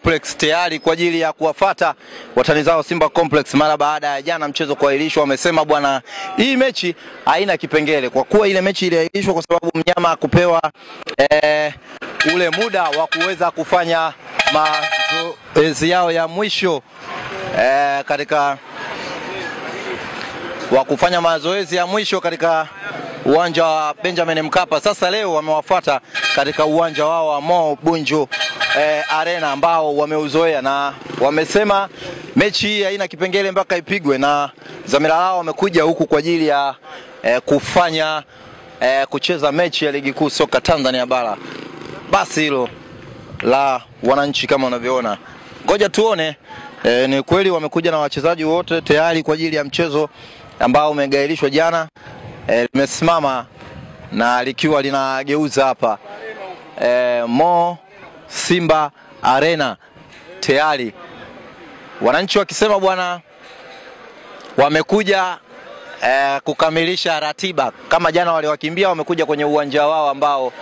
Complex tayari kwa ajili ya kuwafata watani zao Simba Complex mara baada ya jana mchezo kuahirishwa. Wamesema bwana, hii mechi haina kipengele kwa kuwa ile mechi iliahirishwa kwa sababu mnyama kupewa ule muda wa kuweza kufanya mazoezi yao ya mwisho katika katika uwanja wa Benjamin Mkapa. Sasa leo wamewafuata katika uwanja wao wa Mo Bunju Arena ambao wameuzoea, na wamesema mechi hii haina kipengele mpaka ipigwe, na dhamira lao wamekuja huku kwa ajili ya kucheza mechi ya ligi kuu soka Tanzania bara. Basi hilo la wananchi kama unavyoona. Ngoja tuone ni kweli wamekuja na wachezaji wote tayari kwa ajili ya mchezo ambao umegairishwa jana. Limesimama na likiwa linageuza hapa Mo Simba Arena tayari. Wananchi wakisema bwana, wamekuja kukamilisha ratiba kama jana waliwakimbia, wamekuja kwenye uwanja wao ambao